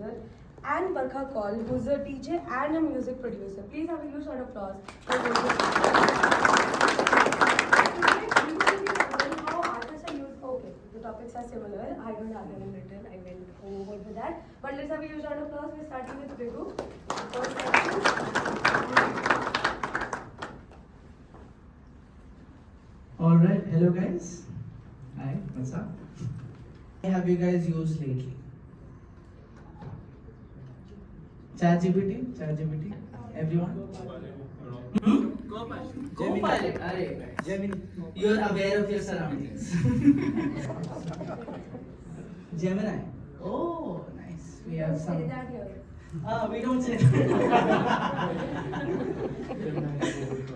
composer, and Barkha Kaul, who's a DJ and a music producer. Please have a huge round of applause for Bhrigu. Today, we will be covering how artists are used. Okay, the topics are similar. I don't have them written. I went overboard with that. But let's have a huge round of applause. We're starting with Bhrigu. First section. Alright, hello guys. Hi, what's up? What have you guys used lately? ChatGPT? Everyone? Copilot. Gemini. You're aware of your surroundings. Gemini. Oh, nice. We have some. Say that here. We don't say that.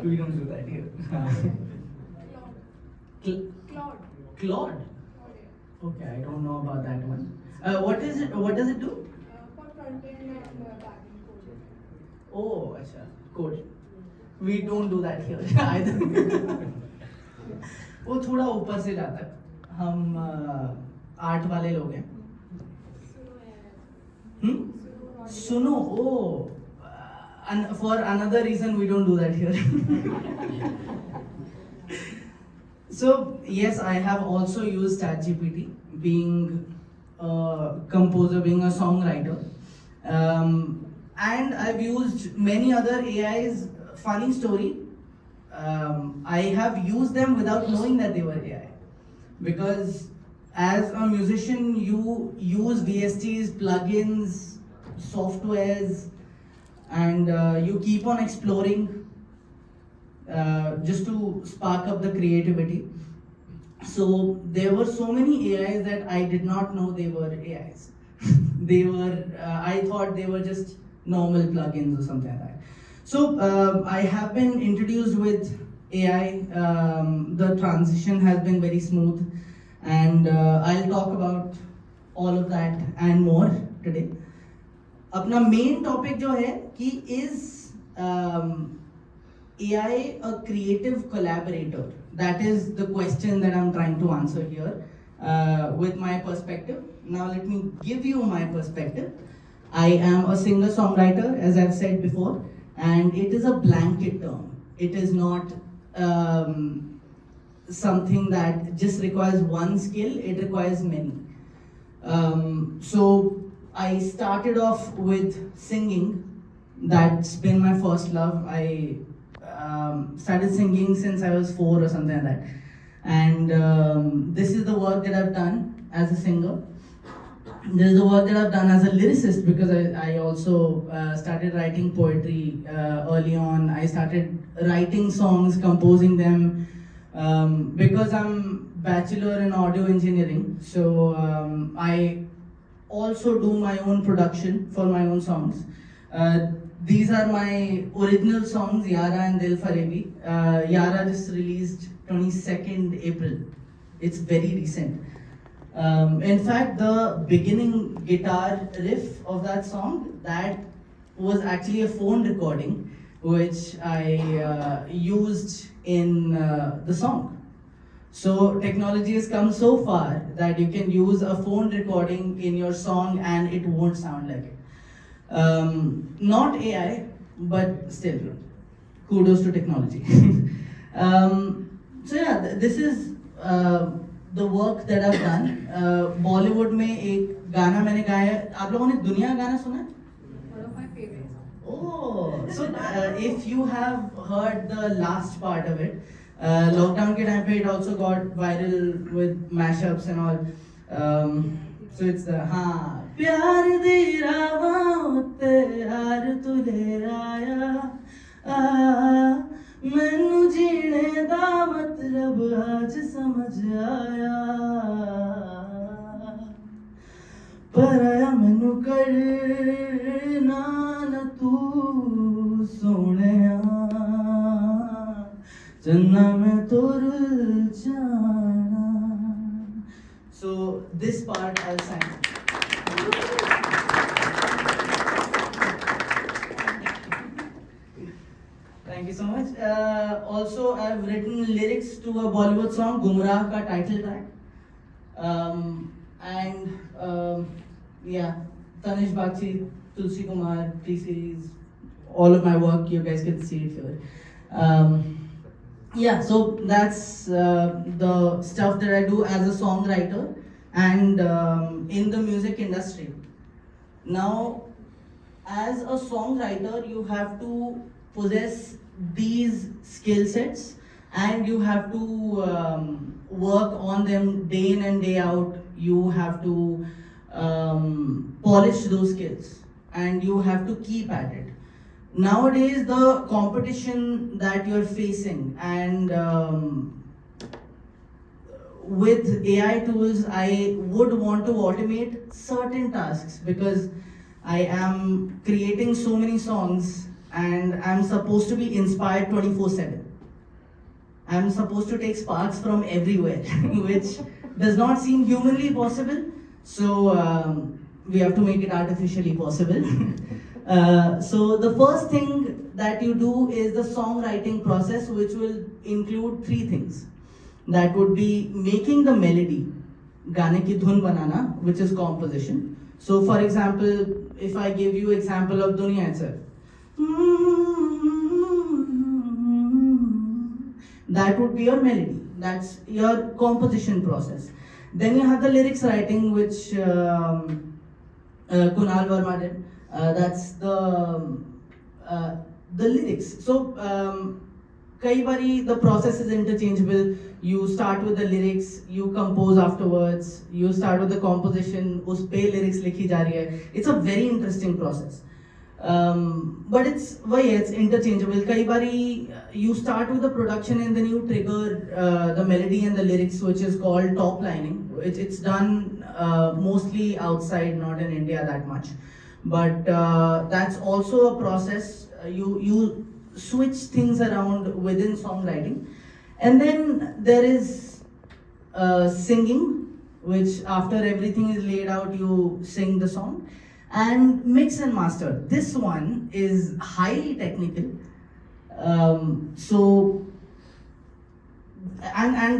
We don't do that here. Claude. Okay, I don't know about that one. What is it? What does it do? For front end and back end coding. Oh, अच्छा, code. We don't do that here either. वो थोड़ा ऊपर से जाता है. हम art वाले लोग हैं. सुनो. Oh, and for another reason we don't do that here. So yes, I have also used ChatGPT, being a composer, being a songwriter, and I've used many other AIs. Funny story, I have used them without knowing that they were AI, because as a musician you use VSTs, plugins, softwares, and you keep on exploring. Just to spark up the creativity. So there were so many AIs that I did not know they were AIs. They were, I thought they were just normal plugins or something like that. So I have been introduced with AI. The transition has been very smooth, and I'll talk about all of that and more today. अपना main topic जो है कि is AI a creative collaborator? That is the question that I'm trying to answer here with my perspective. Now let me give you my perspective. I am a singer-songwriter, as I've said before, and it is a blanket term. It is not something that just requires one skill, it requires many. So I started off with singing. That's been my first love. I started singing since I was 4 or something like that, and this is the work that I've done as a singer. This is the work that I've done as a lyricist, because I also started writing poetry early on. I started writing songs, composing them, because I'm bachelor in audio engineering, so I also do my own production for my own songs. These are my original songs, Yara and Dil Farebi. Yara just released 22nd April. It's very recent. In fact, the beginning guitar riff of that song, that was actually a phone recording, which I used in the song. So technology has come so far that you can use a phone recording in your song and it won't sound like it. Not AI, but still, kudos to technology. So yeah, this is the work that I've done. Bollywood में एक गाना मैंने गाया है. आप लोगों ने दुनिया गाना सुना है? One of my favorites. Oh, so if you have heard the last part of it, lockdown के time पे it also got viral with mashups and all. So it's the हाँ प्यार दी राहों ते हार तू ले आया मैनू जीने दा मतलब आज समझ आया पर आया मैनू करना न तू सोहणिया जन्ना मैं तुर जाना. So this part I'll sing. Thank you so much. Also, I've written lyrics to a Bollywood song, Gumrah ka title track. And yeah, Tanish Bagchi, Tulsi Kumar, pre-series, all of my work, you guys can see it here. Yeah, so that's the stuff that I do as a songwriter and in the music industry. Now, as a songwriter, you have to possess these skill sets and you have to work on them day in and day out. You have to polish those skills and you have to keep at it. Nowadays, the competition that you're facing and with AI tools, I would want to automate certain tasks because I am creating so many songs and I'm supposed to be inspired 24/7. I'm supposed to take sparks from everywhere, which does not seem humanly possible. So we have to make it artificially possible. So the first thing that you do is the songwriting process, which will include three things. That would be making the melody, गाने की धुन बनाना, which is composition. So for example, if I give you example of Duniya itself, that would be your melody. That's your composition process. Then you have the lyrics writing, which Kunal Verma did. That's the lyrics. So कई बारी the process is interchangeable. You start with the lyrics, you compose afterwards. You start with the composition, उस पे lyrics लिखी जा रही है. It's a very interesting process. But it's interchangeable. कई बारी you start with the production and then you trigger the melody and the lyrics, which is called top lining. It's done mostly outside, not in India that much. But that's also a process. You switch things around within songwriting. And then there is singing, which after everything is laid out, you sing the song. And mix and master. This one is highly technical. And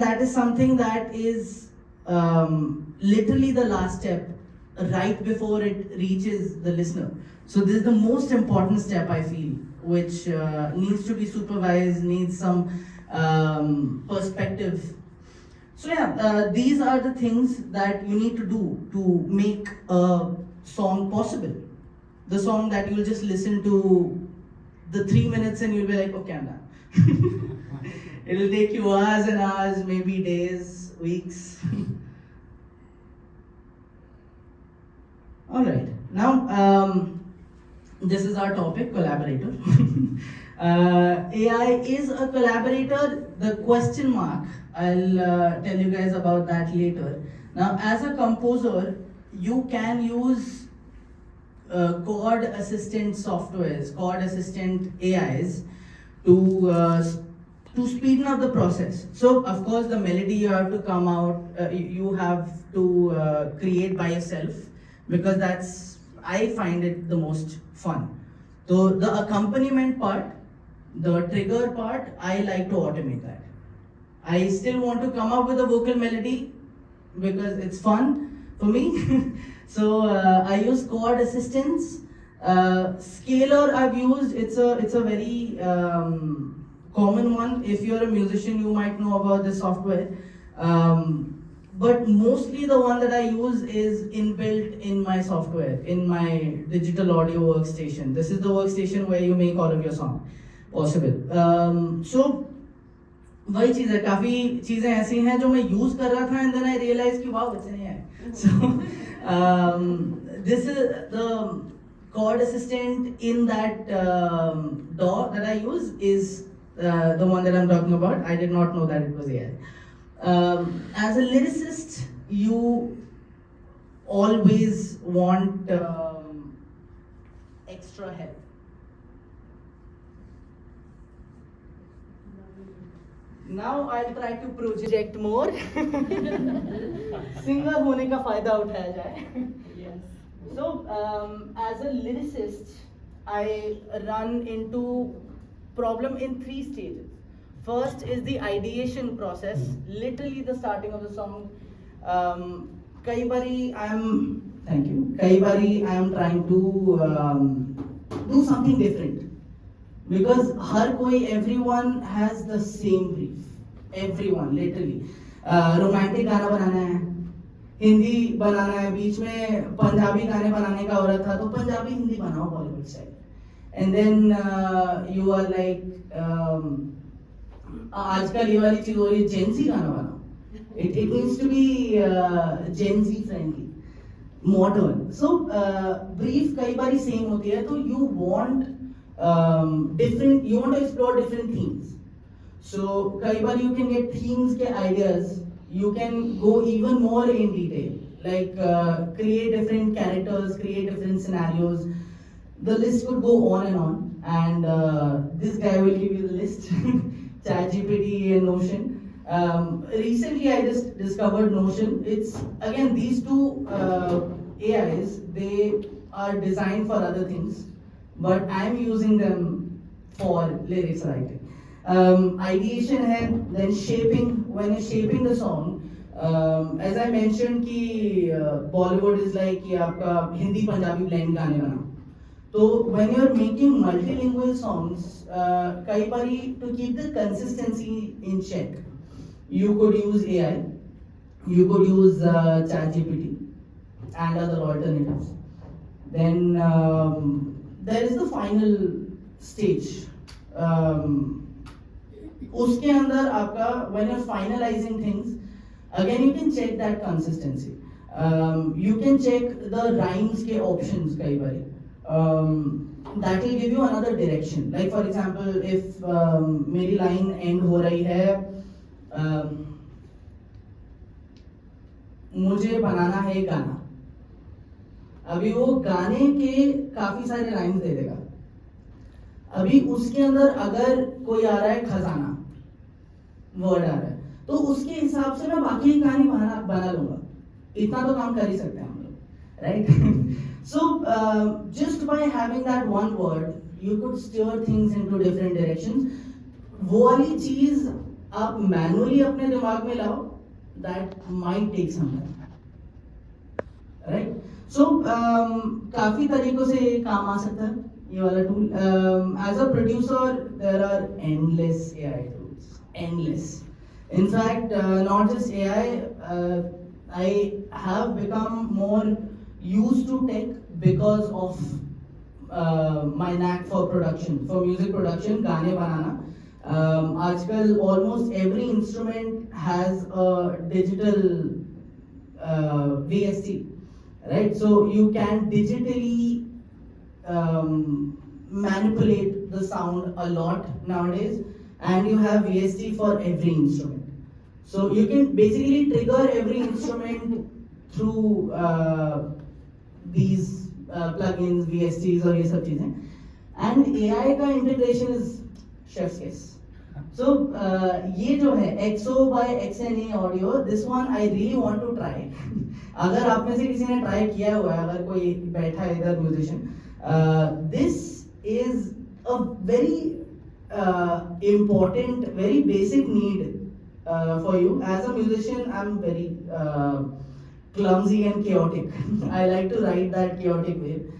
that is something that is literally the last step right before it reaches the listener. So this is the most important step, I feel, which needs to be supervised, needs some perspective. So yeah, these are the things that you need to do to make a song possible. The song that you'll just listen to the 3 minutes and you'll be like, okay, I'm done. It'll take you hours and hours, maybe days, weeks. All right, now this is our topic, collaborator. AI is a collaborator, the question mark, I'll tell you guys about that later. Now, as a composer, you can use chord assistant softwares, chord assistant AIs to speeden up the process. So, of course, the melody you have to come out, you have to create by yourself, because I find it the most fun. So the accompaniment part, the trigger part, I like to automate that. I still want to come up with a vocal melody because it's fun for me. So I use chord assistants. Scalar I've used, it's a very common one. If you're a musician, you might know about this software. But mostly the one that I use is inbuilt in my software, in my digital audio workstation. This is the workstation where you make all of your song possible. So वही चीज़ है, काफ़ी चीज़ें ऐसी हैं जो मैं use कर रहा था and then I realized कि wow, it's in here. So this is the chord assistant in that DAW that I use is the one that I'm talking about. I did not know that it was AI. As a lyricist, you always want extra help. Now I'll try to project more. Singer होने का फायदा उठाया जाए. Yes. So as a lyricist, I run into problem in 3 stages. First is the ideation process, literally the starting of the song. कई बारी I'm Thank you. कई बारी I am trying to do something different because हर कोई everyone has the same brief. Everyone literally. Romantic गाना बनाना है, हिंदी बनाना है, बीच में पंजाबी गाने बनाने का हो रहा था तो पंजाबी हिंदी बनाओ Bollywood style. And then you are like आजकल ये वाली चीज हो रही है जेंसी गाना बनाओ. It needs to be Gen Z friendly, modern. So brief कई बारी same होती है तो you want different, you want to explore different themes. So कई बार you can get themes के ideas, you can go even more in detail, like create different characters, create different scenarios. The list could go on and on, and this guy will give you the list. ChatGPT and Notion. Recently I just discovered Notion. It's again these two AIs, they are designed for other things, but I'm using them for lyrics writing. Ideation hai, then shaping. When you're shaping the song, as I mentioned कि Bollywood is like कि आपका Hindi Punjabi blend गाने बनाओ. So when you're making multilingual songs, कई बारी to keep the consistency in check, you could use AI, you could use ChatGPT and other alternatives. Then there is the final stage. उसके अंदर आपका when you're finalizing things, again you can check that consistency. You can check the rhymes के options कई बारी. That will give you another direction. Like for example, if मेरी line end हो रही है मुझे बनाना है गाना, अभी वो गाने के काफी सारे लाइन्स दे देगा. अभी उसके अंदर अगर कोई आ रहा है खजाना वर्ड आ रहा है तो उसके हिसाब से मैं बाकी की कहानी बना लूंगा. इतना तो काम कर ही सकते हैं हम लोग, right? So just by having that one word, you could steer things into different directions. वो वाली चीज आप मैनुअली अपने दिमाग में लाओ, that might take some time, right? So काफी तरीकों से ये काम आ सकता है ये वाला tool. As a producer, there are endless AI tools, endless. In fact, not just AI, I have become more used to tech because of my knack for production, for music production, गाने बनाना. आजकल almost every instrument has a digital VST, right? So you can digitally manipulate the sound a lot nowadays, and you have VST for every instrument. So you can basically trigger every instrument through these plugins, VSTs और ये सब चीजें. And AI का integration is chef's kiss. So ये जो है XO by XNA audio, this one I really want to try. अगर आप में से किसी ने try किया हुआ है, अगर कोई बैठा है इधर musician, this is a very important, very basic need for you. As a musician, I'm very clumsy and chaotic. I like to ride that chaotic wave.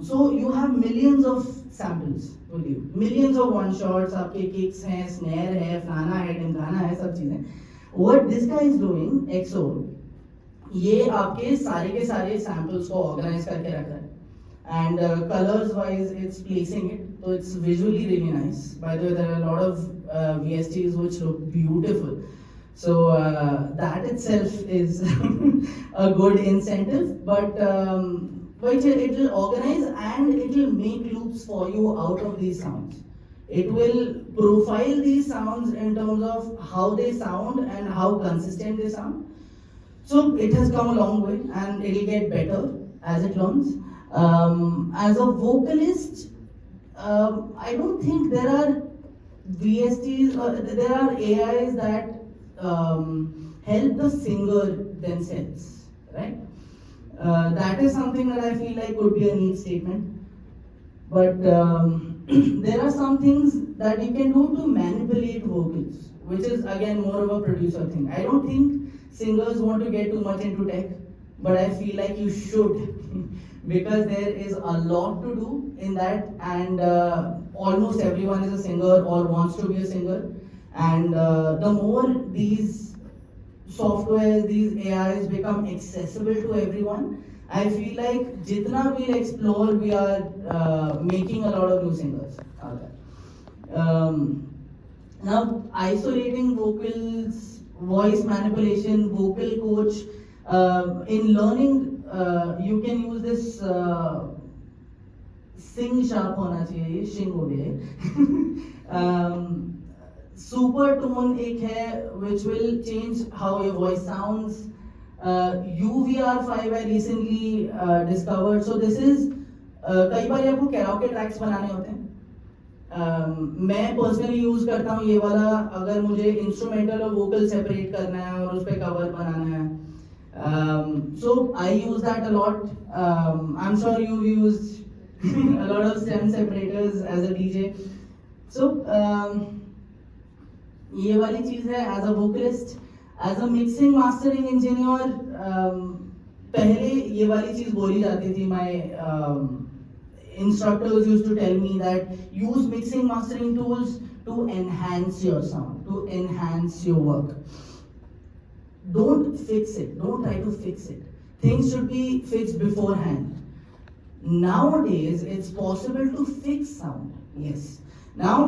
So you have millions of samples with you, millions of one shots. आपके kicks हैं, snare है, फलाना है, ढिमकाना है, सब चीजें. What this guy is doing, XO, ये आपके सारे के सारे samples को organize करके रख रहा है. And colors wise, it's placing it, so it's visually really nice. By the way, there are a lot of VSTs which look beautiful. So that itself is a good incentive, but it will organize and it will make loops for you out of these sounds. It will profile these sounds in terms of how they sound and how consistent they sound. So it has come a long way and it will get better as it learns. As a vocalist, I don't think there are VSTs or there are AIs that help the singer themselves, right? That is something that I feel like could be a neat statement. But there are some things that you can do to manipulate vocals, which is again more of a producer thing. I don't think singers want to get too much into tech. but I feel like you should because there is a lot to do in that, and almost everyone is a singer or wants to be a singer. And the more these softwares, these AIs become accessible to everyone, I feel like jitna we'll explore, we are making a lot of new singers out there. Now, isolating vocals, voice manipulation, vocal coach. In learning, you can use this sing sharp hona chahiye, shing ho gaye. Super tone एक है which will change how your voice sounds. UVR5 I recently discovered. So this is कई बार आपको karaoke tracks बनाने होते हैं. मैं personally use करता हूँ ये वाला अगर मुझे इंस्ट्रूमेंटल और वोकल सेपरेट करना है और उस पर कवर बनाना है. So I use that a lot. I'm sure you've used a lot of stem separators as a DJ. So ये वाली चीज है as a vocalist. As a mixing mastering engineer पहले ये वाली चीज बोली जाती थी. My instructors used to tell me that use mixing mastering tools to enhance your sound, to enhance your work. Don't fix it, don't try to fix it. Things should be fixed beforehand. Nowadays it's possible to fix sound, yes. Now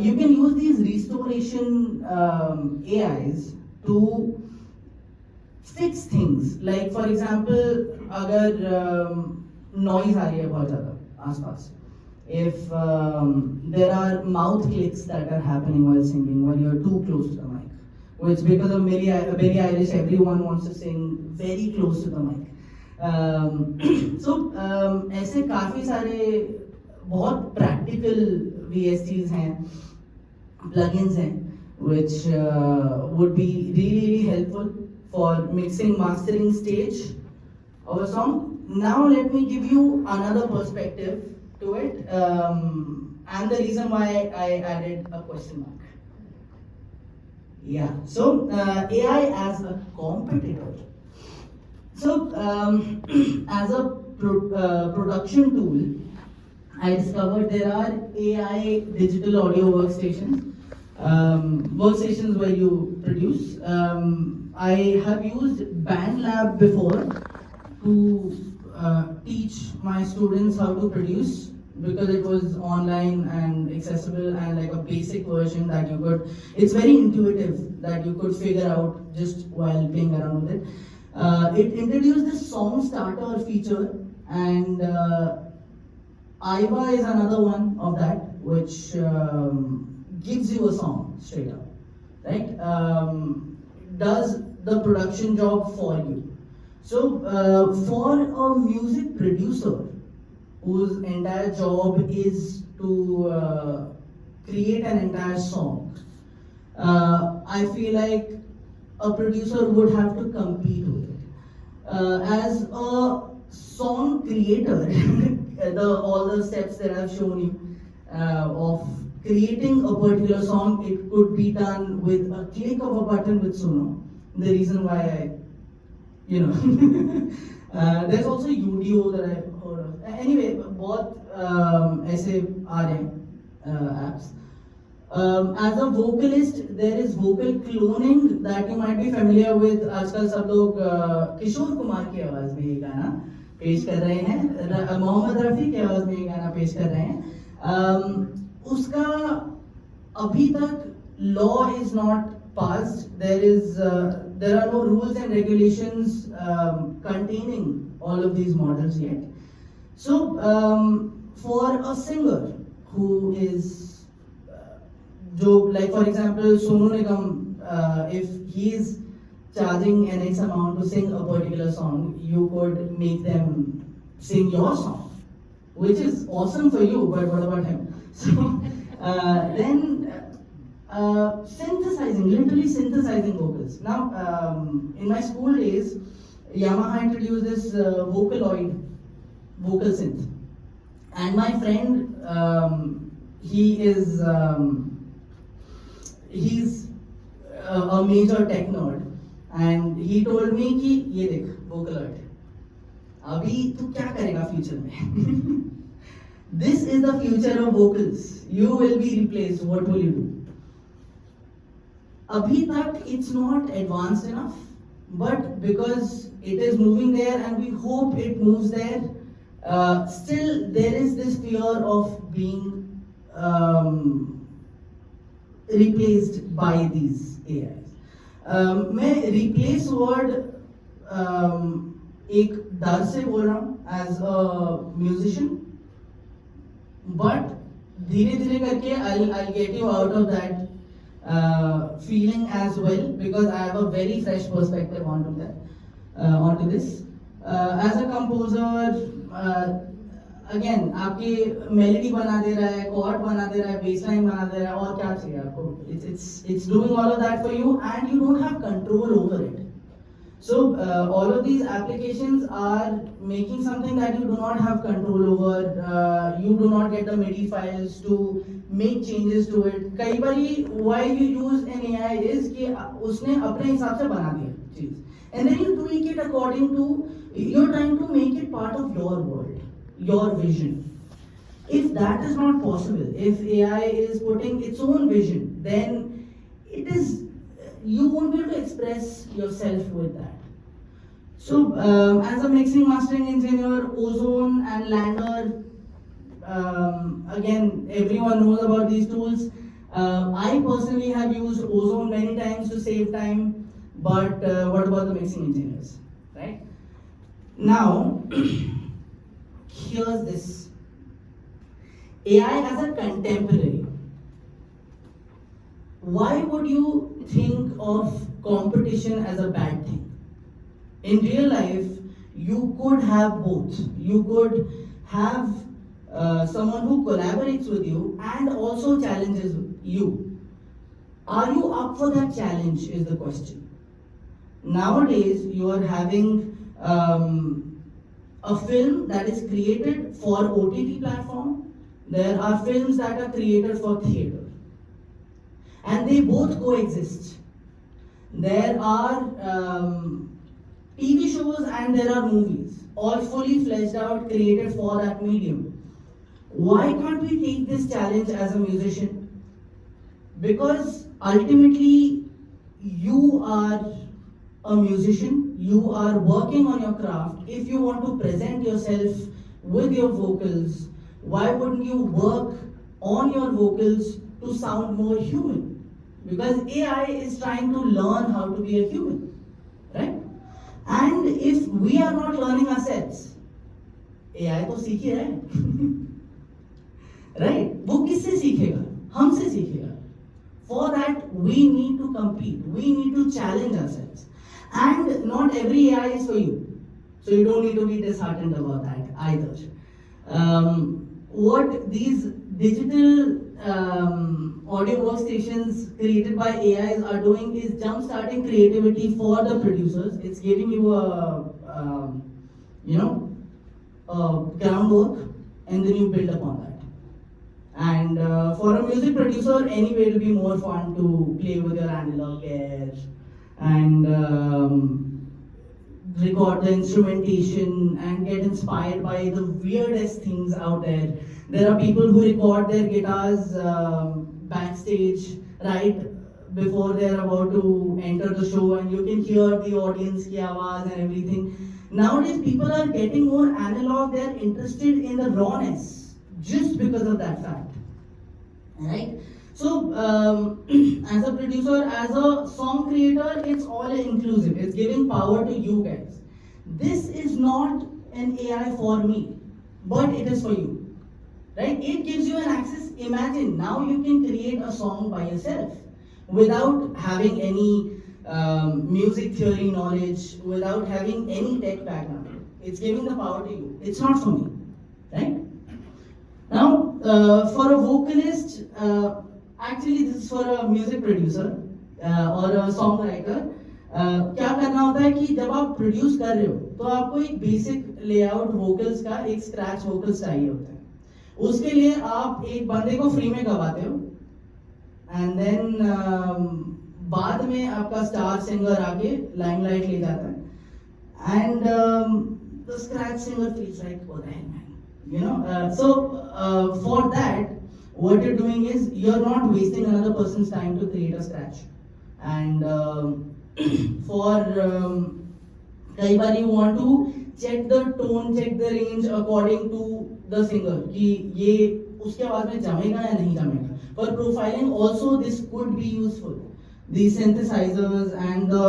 you can use these restoration AIs to fix things. Like for example, अगर noise आ रही है बहुत ज़्यादा आसपास, if there are mouth clicks that are happening while singing, when you're too close to the mic, which because of Billie Eilish, everyone wants to sing very close to the mic. So ऐसे काफ़ी सारे बहुत practical VSTs हैं, plugins हैं, which would be really helpful for mixing, mastering stage of a song. Now let me give you another perspective to it, and the reason why I added a question mark. Yeah, so AI as a competitor. So as a production tool, I discovered there are AI digital audio workstations, workstations where you produce. I have used BandLab before to teach my students how to produce, because it was online and accessible and like a basic version that you could, it's very intuitive that you could figure out just while playing around with it. It introduced this song starter feature, and Iva is another one of that, which gives you a song straight up, right? Does the production job for you. So for a music producer whose entire job is to create an entire song, I feel like a producer would have to compete with it. As a song creator, all the steps that I've shown you of creating a particular song, it could be done with a click of a button with Suno. The reason why there's also UDO that I've heard of. Anyway, बहुत ऐसे आ रहे हैं apps. As a vocalist, there is vocal cloning that you might be familiar with. आजकल सब लोग किशोर कुमार की आवाज में ये गाना पेश कर रहे हैं, मोहम्मद रफी की आवाज में ये गाना पेश कर रहे हैं. उसका अभी तक law is not passed. There are no rules and regulations containing all of these models yet. So for a singer who is like for example Sonu Nigam, if he is charging an X amount to sing a particular song, you could make them sing your song, which is awesome for you, but what about him? So then synthesizing, literally synthesizing vocals. Now, in my school days, Yamaha introduced this Vocaloid vocal synth, and my friend, he's a major tech nerd, and he told me कि ये देख vocal alert. अभी तू क्या करेगा future में? This is the future of vocals. You will be replaced. What will you do? अभी तक it's not advanced enough, but because it is moving there and we hope it moves there, still there is this fear of being replaced by these AIs. मैं replace word एक डर से बोल रहा हूँ as a musician, but धीरे धीरे करके I'll get you out of that feeling as well, because I have a very fresh perspective onto that, onto this. As a composer, again आपकी melody बना दे रहा है, chord बना दे रहा है, bassline बना दे रहा है, और क्या चाहिए आपको? It's doing all of that for you and you don't have control over it. So all of these applications are making something that you do not have control over. You do not get the MIDI files to make changes to it. कई बारी why you use an AI is कि उसने अपने हिसाब से बना दिया चीज, and then you tweak it according to, you're trying to make it part of your world, your vision. If that is not possible, if AI is putting its own vision, then it is, you won't be able to express yourself with that. So, as a mixing mastering engineer, Ozone and Lander, again, everyone knows about these tools. I personally have used Ozone many times to save time, but what about the mixing engineers, right? Now, here's this. AI as a contemporary. Why would you think of competition as a bad thing? In real life, you could have both. You could have someone who collaborates with you and also challenges you. Are you up for that challenge is the question. Nowadays, you are having a film that is created for OTT platform. There are films that are created for theater. And they both coexist. There are TV shows and there are movies, all fully fleshed out, created for that medium. Why can't we take this challenge as a musician? Because ultimately, you are a musician, you are working on your craft. If you want to present yourself with your vocals, why wouldn't you work on your vocals to sound more human? Because AI is trying to learn how to be a human, right? And if we are not learning ourselves, AI तो सीख ही रहा है, right? वो किससे सीखेगा? हमसे सीखेगा. For that, we need to compete. We need to challenge ourselves. And not every AI is for you. So you don't need to be disheartened about that either. What these digital audio workstations created by AIs are doing is jump-starting creativity for the producers. It's giving you a groundwork, and then you build upon that. And for a music producer, anyway, it'll be more fun to play with your analog gear and record the instrumentation and get inspired by the weirdest things out there. There are people who record their guitars backstage right before they're about to enter the show, and you can hear the audience ki awaaz and everything. Nowadays, people are getting more analog. They're interested in the rawness just because of that fact, right? So, as a producer, as a song creator, it's all inclusive. It's giving power to you guys. This is not an AI for me, but it is for you, right? It gives you an access. Imagine now you can create a song by yourself without having any music theory knowledge, without having any tech background. It's giving the power to you. It's not for me, right? Now, for a vocalist, actually this is for a music producer or a songwriter. क्या करना होता है कि जब आप produce कर रहे हो तो आपको एक बेसिक लेआउट वोकल्स का, एक स्क्रैच वोकल्स चाहिए होता है. उसके लिए आप एक बंदे को फ्री में गवाते हो, एंड देन बाद में आपका स्टार सिंगर आके लाइमलाइट ले जाता है, and the scratch singer feels like, oh the hell man, you know. For that, what you're doing is you're not wasting another person's time to create a scratch, and for कई बार you want to check the tone, check the range according to the singer कि ये उसके आवाज में जमेगा या नहीं जमेगा. For profiling also this could be useful. These synthesizers and the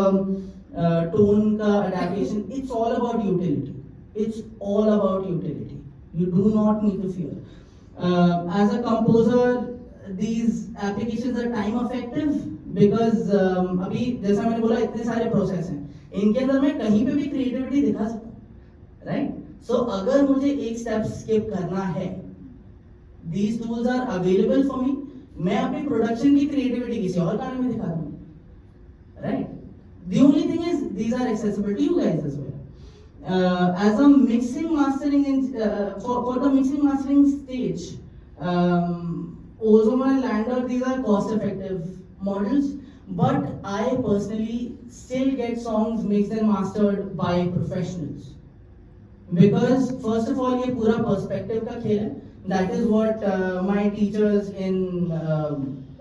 tone का adaptation, it's all about utility. It's all about utility. You do not need to fear. As a composer, these applications are time effective because अभी जैसा मैंने बोला इतने सारे process हैं, इनके अंदर मैं कहीं पे भी क्रिएटिविटी दिखा सकता हूँ, राइट? सो अगर मुझे एक स्टेप स्किप करना है, these tools are available for me. मैं अपनी प्रोडक्शन की क्रिएटिविटी किसी और गाने में दिखा दूँ, right? The only thing is these are accessible to you guys as well. As a mixing mastering for the mixing mastering stage, Ozone and Lander, these are cost effective models, but I personally still get songs mixed and mastered by professionals because first of all ये पूरा perspective का खेल है. That is what my teachers in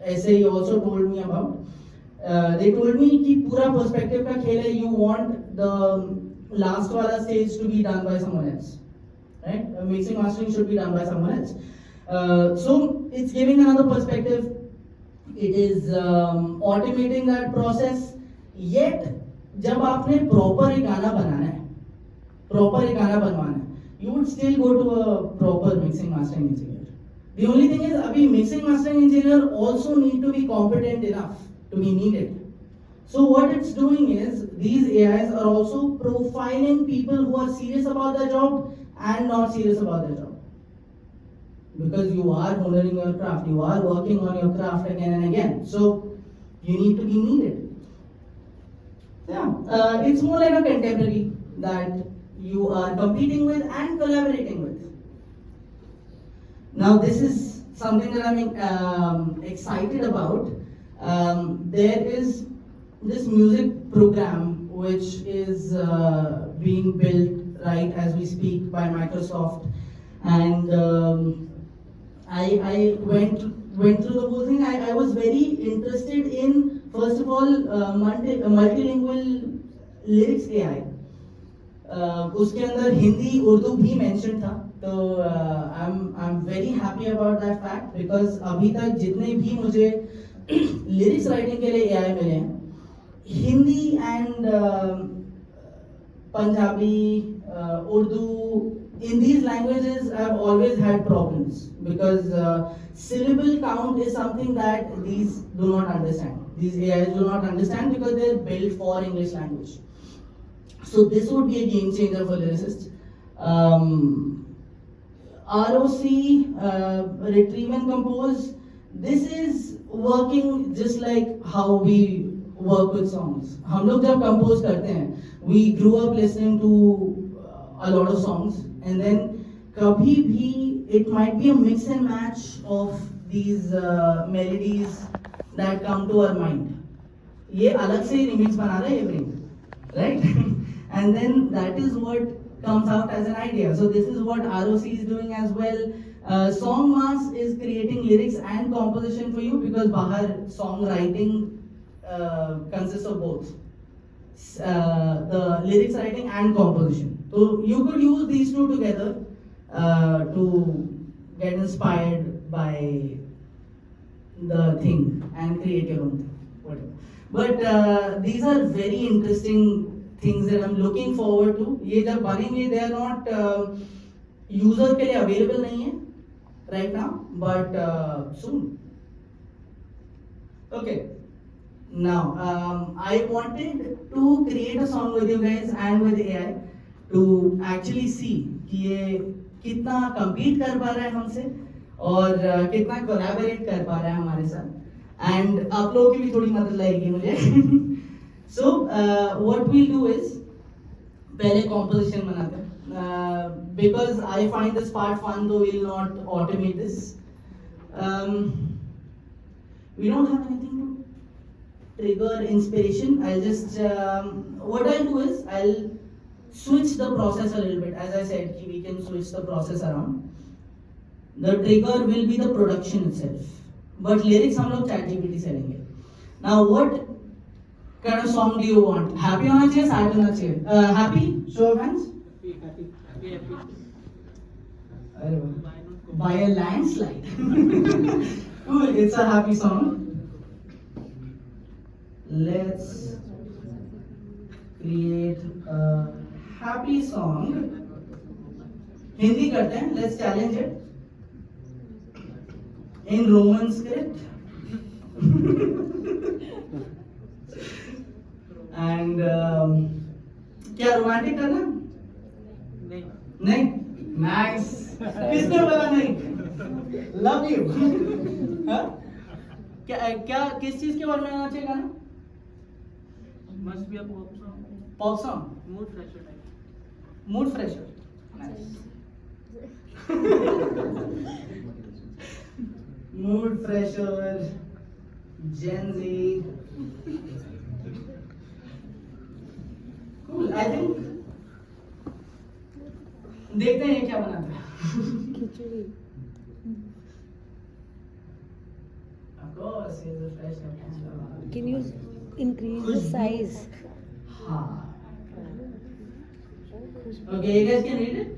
SAE also told me about. They told me कि पूरा perspective का खेल है. You want the last wala stage to be done by someone else, right? Mixing mastering should be done by someone else. So it's giving another perspective. It is automating that process. Yet जब आपने proper एक गाना बनाना है, proper एक गाना बनवाना है, you would still go to a proper mixing mastering engineer. The only thing is अभी mixing mastering engineer also need to be competent enough to be needed. So what it's doing is these AIs are also profiling people who are serious about their job and not serious about their job. Because you are honoring your craft, you are working on your craft again and again. So you need to be needed. Yeah, it's more like a contemporary that you are competing with and collaborating with. Now this is something that I'm excited about. There is this music program which is being built right as we speak by Microsoft, and I went through the whole thing. I was very interested in, first of all, multilingual lyrics AI. उसके अंदर हिंदी उर्दू भी mention था, तो I'm very happy about that fact because अभी तक जितने भी मुझे लिरिक्स राइटिंग के लिए AI मिले हैं, Hindi and Punjabi, Urdu, in these languages I've always had problems because syllable count is something that these do not understand. These AIs do not understand because they're built for English language. So this would be a game changer for lyricists. ROC, retrieve and compose, this is working just like how we work with songs. हम लोग जब compose करते हैं, we grew up listening to a lot of songs, and then कभी भी it might be a mix and match of these melodies that come to our mind. ये अलग से remix बना रहा है ये brain, right? And then that is what comes out as an idea. So this is what ROC is doing as well. Songmas is creating lyrics and composition for you because Bahar songwriting consists of both the lyrics writing and composition. So you could use these two together to get inspired by the thing and create your own thing, whatever. But these are very interesting things that I'm looking forward to. ये जब बनेंगे, they are not user के लिए available नहीं है right now, but soon. Okay. Now, I wanted to create a song with you guys and with AI to actually see कि ये कितना compete कर पा रहा है हमसे और कितना collaborate कर पा रहा है हमारे साथ, and आप लोगों की भी थोड़ी मदद लगेगी मुझे. So, what we'll do is पहले composition बनाते हैं because I find this part fun, though we'll not automate this. We don't have anything to trigger inspiration. I'll just what I'll do is I'll switch the process a little bit. As I said, we can switch the process around. The trigger will be the production itself, but lyrics हम लोग ChatGPT से लेंगे. Now what kind of song do you want? Happy होना चाहिए, sad होना चाहिए? Happy? Show of hands. Happy. अरे वाह. By a landslide. Cool. It's a happy song. Let's create a happy song. Hindi करते हैं. Let's challenge it. In Roman script. And क्या romantic करना? नहीं. Nice. किसने बोला नहीं? Love you. हाँ? क्या किस चीज के बारे में आना चाहिए गाना? Must be a pop song. Pop song. Mood fresher type. Mood fresher. Nice. Mood fresher. Gen Z. Cool. I think देखते हैं क्या बनाता है. खिचड़ी. Of course, he's a fresher. Can you increase the size? हाँ. Okay, you guys can read it?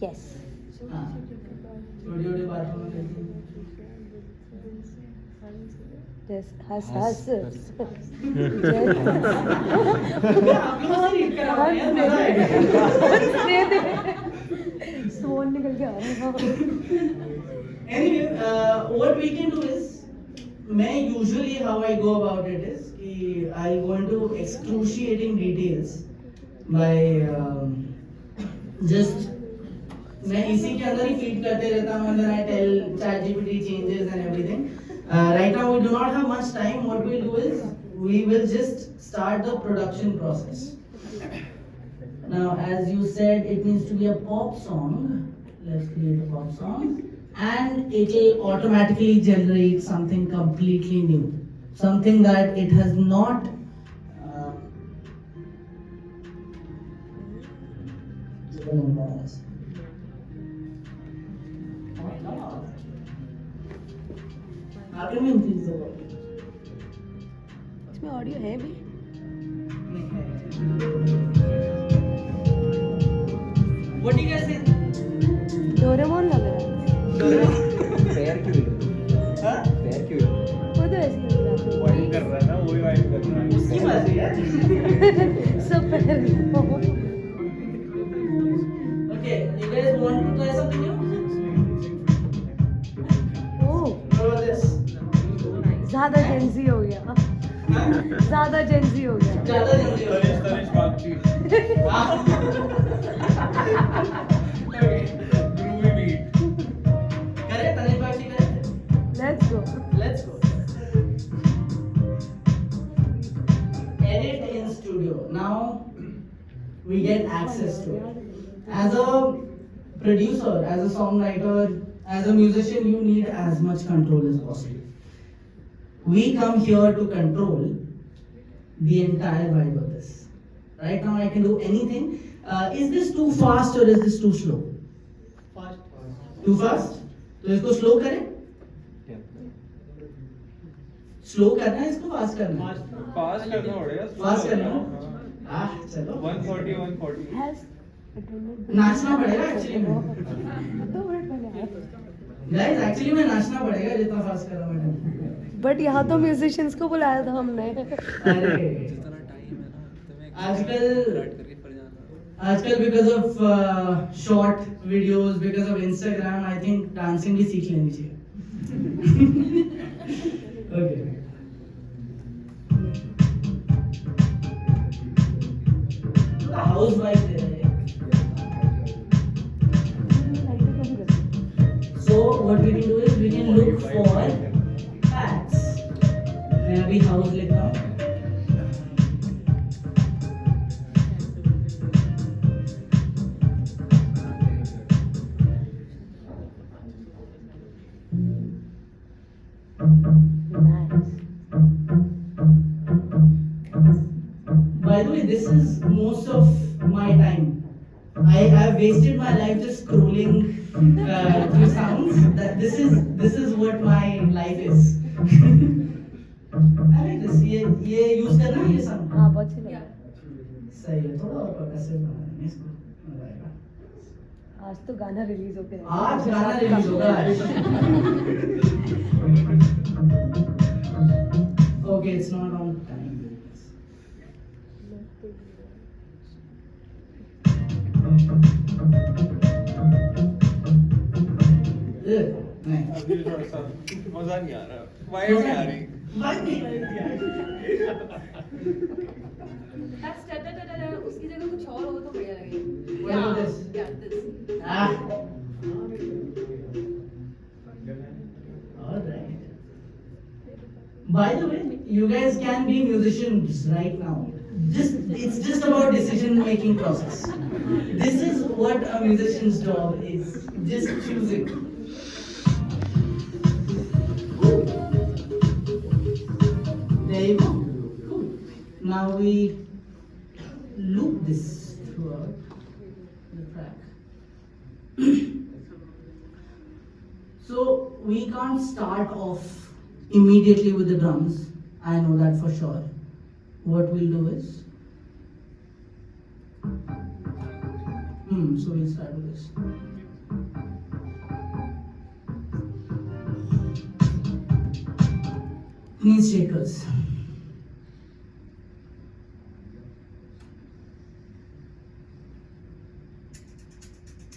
Yes. हाँ. छोटी-छोटी बातों में कहती हैं. Just हंस. आप लोग से read करा रहे हैं, मजा आएगा. सोन निकल के आ रहा है. Anyway, what we can do is, मैं usually how I go about it is कि I go into excruciating details by just मैं इसी के अंदर ही feed करते रहता हूँ, and then I tell ChatGPT changes and everything. Right now we do not have much time. What we'll do is we will just start the production process. Now, as you said, it needs to be a pop song. Let's create a pop song. And it will automatically generate something completely new. Something that it has not how can we increase the volume? इसमें audio है भी. What do you guys think? Doraemon लग रहा है. पैर क्यों हाँ? पैर क्यों वो तो ऐसे ही लग रहा वाइब कर रहा है ना वही वाइब कर रहा है उसकी बात है यार. है. सब पैर. Okay, you guys want to try something new? Oh, What about this? ज़्यादा जेंजी हो गया. हाँ? ज़्यादा जेंजी हो गया. ज़्यादा जल्दी हो गया. तनिष बागची हाँ? Okay. ग्रूवी बीट करें तनिष बागची करें. Let's go. Let's go. Edit in studio. Now we get access to it. As a producer, as a songwriter, as a musician, you need as much control as possible. We come here to control the entire vibe of this. Right now, I can do anything. Is this too fast or is this too slow? Fast. Too fast? तो इसको slow करें? Slow करना है इसको fast करना है? पास करना पड़ेगा Fast करना है? चलो. 140 Has नाचना पड़ेगा actually में. 2 मिनट पहले आया. Guys, actually में नाचना पड़ेगा जितना fast कर रहा हूँ मैं. बट यहाँ तो म्यूजिशियंस को बुलाया था हमने. अरे आजकल because of short videos, because of Instagram, I think dancing भी सीख लेनी चाहिए. Okay. The house vibe there है. So what we can do is we can look for facts. मैं अभी house लिखता हूँ. By the way, this is most of my time. I've wasted my life just scrolling through sounds. That this is what my life is. I like this. ये use करना ये sound. हाँ बहुत अच्छी लगी सही है थोड़ा और percussive बना देंगे इसको मजा आएगा. आज तो गाना रिलीज हो गया आज गाना रिलीज होगा. Okay, it's not on time. नहीं. अभी थोड़ा सा मजा नहीं आ रहा. वाइब नहीं आ रही. उसकी जगह कुछ और हो तो बढ़िया लगेगा. What about this? Yeah, this. All right. By the way, you guys can be musicians right now. It's just about decision making process. This is what a musician's job is. Just choosing. There you go. Cool. Now we loop this throughout the track. So we can't start off immediately with the drums. I know that for sure. What we'll do is, so we'll start with this. Knees shakers.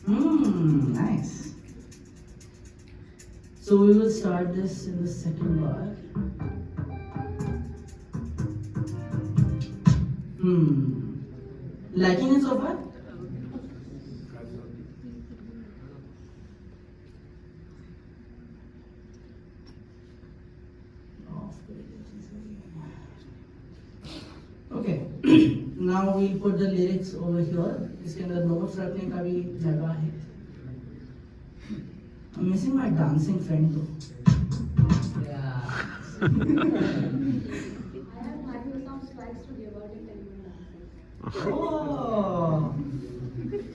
Nice. So we will start this in the second bar. Liking it so far? Okay. Now we'll put the lyrics over here. इसके अंदर notes रखने का भी जगह है. I'm missing my dancing friend though. Yeah. I have some slides to give out in television. Oh,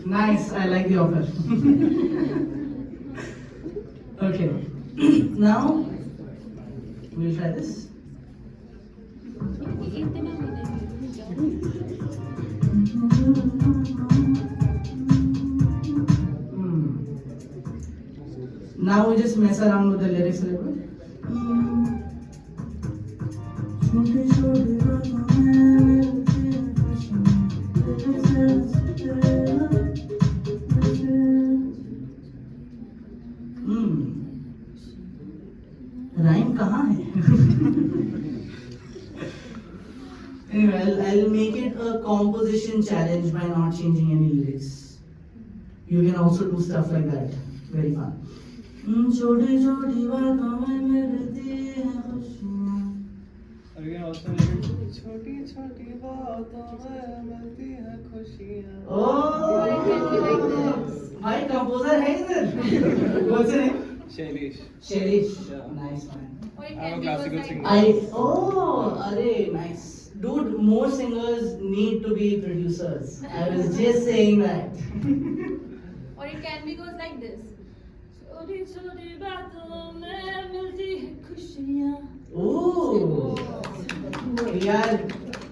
nice. I like the offer. Okay. Now we'll try this. Now we just mess around with the lyrics a little bit. Rhyme कहाँ है? Anyway, I'll make it a composition challenge by not changing any lyrics. You can also do stuff like that. Very fun. छोटी छोटी बातों में मिलती है खुशियाँ. और ये also छोटी छोटी बातों में मिलती है खुशियाँ. Oh, भाई composer है इधर. What's your name? Shailesh. Shailesh. Yeah. Nice man. Or it I'm a can be classical like singer. Arey, nice. Dude, more singers need to be producers. I was just saying that. Or it can be goes like this. छोटी छोटी बातों में मिलती है खुशियाँ. Oh, यार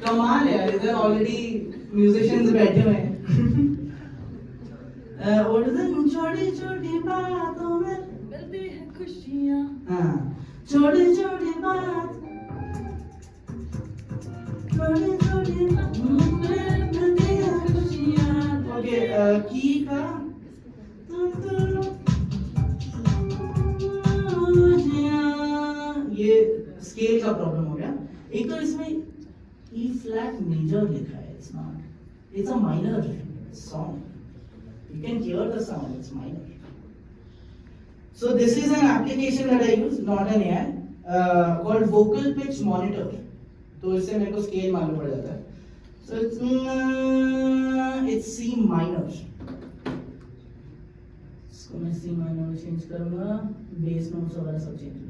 कमाल है यार. इधर already musicians बैठे हुए हैं. What is it? छोटी छोटी बातों में मिलती है खुशियाँ. हाँ. छोटी छोटी बात. छोटी छोटी बातों में मिलती है खुशियाँ. Okay, key का. ये स्केल का प्रॉब्लम हो गया. एक तो इसमें E flat major लिखा है. It's not. It's a minor song. You can hear the sound. It's minor. So this is an application that I use, not an AI, called vocal pitch monitor. तो इससे मेरे को scale मालूम पड़ जाता है. So it's C minor. इसको मैं C minor में चेंज करूँगा. Bass notes वगैरह सब चेंज करूँगा.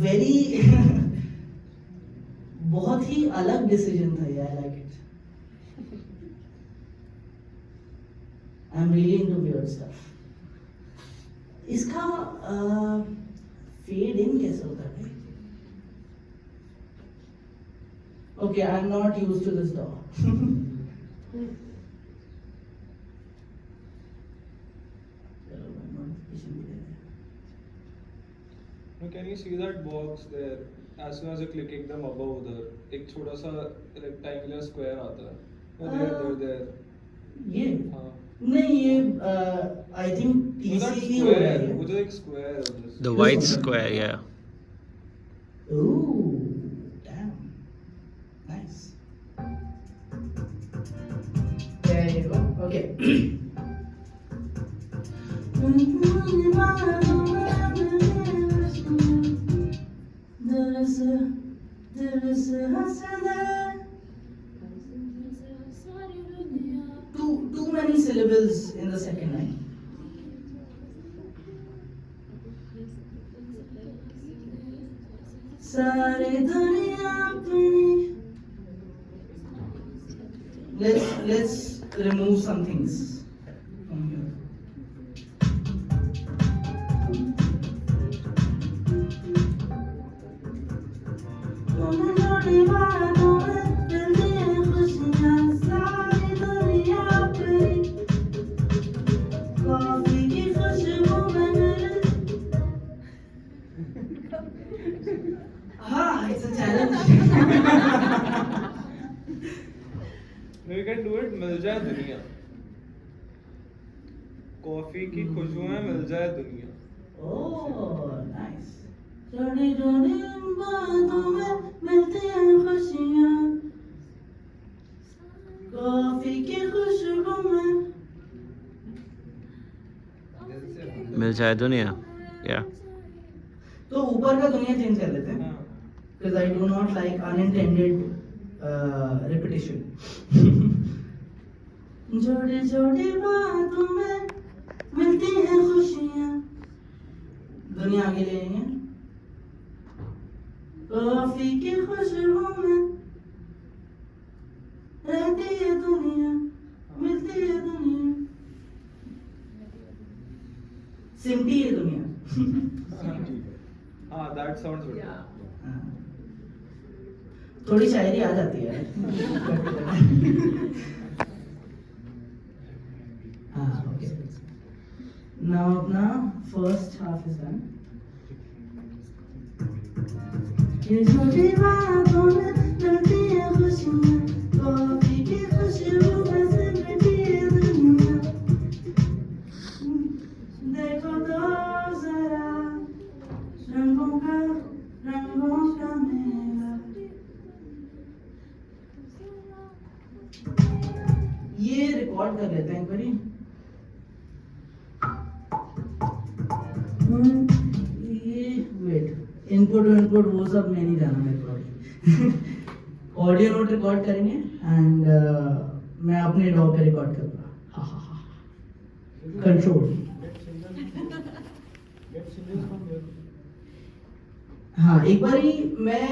Very बहुत ही अलग डिसीजन था ये. I like it. I'm really into weird stuff. इसका फेड इन कैसे होता है? Okay, I'm not used to this door. Now can you see that box there? As soon as you click एकदम above उधर एक छोटा सा rectangular square आता है. There. ये हाँ. नहीं ये I think वो that TC हो रहा square. है. वो जो एक square है उधर. The white square, yeah. Ooh, damn, nice. There you go. Okay. Too many syllables in the second line. सारे दुनिया अपनी. Let's remove some things from here. It's a challenge. We can do it. मिल जाए दुनिया. Coffee की खुशबुएं मिल जाए दुनिया. Oh, nice. छोटी छोटी बातों में मिलती हैं खुशियाँ. कॉफी की खुशबू में. मिल जाए दुनिया, yeah. तो ऊपर का दुनिया चेंज कर लेते हैं. हाँ. Because I do not like unintended repetition. छोटी छोटी बातों में मिलती हैं खुशियाँ. दुनिया आगे ले आएंगे. कॉफी की खुशबू में रहती है दुनिया, मिलती है दुनिया. सिमटी है दुनिया. हाँ, that sounds good. हाँ. थोड़ी शायरी आ जाती है. हाँ, okay. Now अपना first half is done. ये छोटी बातों में मिलती है खुशियाँ. कॉफी की खुशबू में सिमटी है दुनिया. देखो तो जरा रंगों का मेला. ये रिकॉर्ड कर लेते हैं एक बारी. ये वेट इनपुट वो सब मैं नहीं जाना मेरे को. ऑडियो नोट रिकॉर्ड करेंगे एंड मैं अपने डॉग पे रिकॉर्ड करूँगा. कंट्रोल. हाँ, एक बारी मैं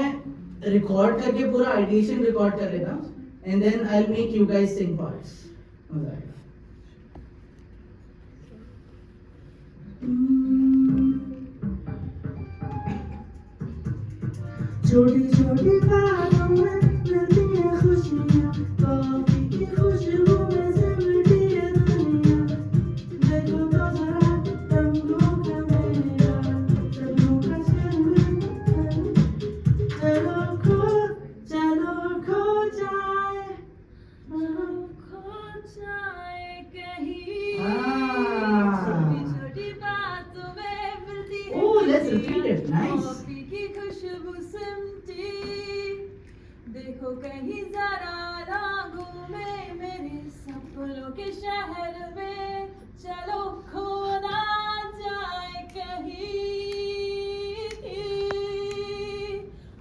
रिकॉर्ड करके पूरा आइडिएशन रिकॉर्ड कर लेता हूँ and then I will make you guys sing parts. मजा आएगा. छोटी छोटी बातों में मिलती हैं खुशियाँ. कॉफी की खुशबू में सिमटी है दुनिया. देखो तो जरा रंगों का मेला. रंगों का चलो खो जाए कहीं. हाँ. छोटी बातों में मिलती है Oh, let's repeat it. Nice. Coffee की खुशबू सिमटी. देखो कहीं जरा रागों में मेरे सपनों के शहर में. चलो खो ना जाए कहीं.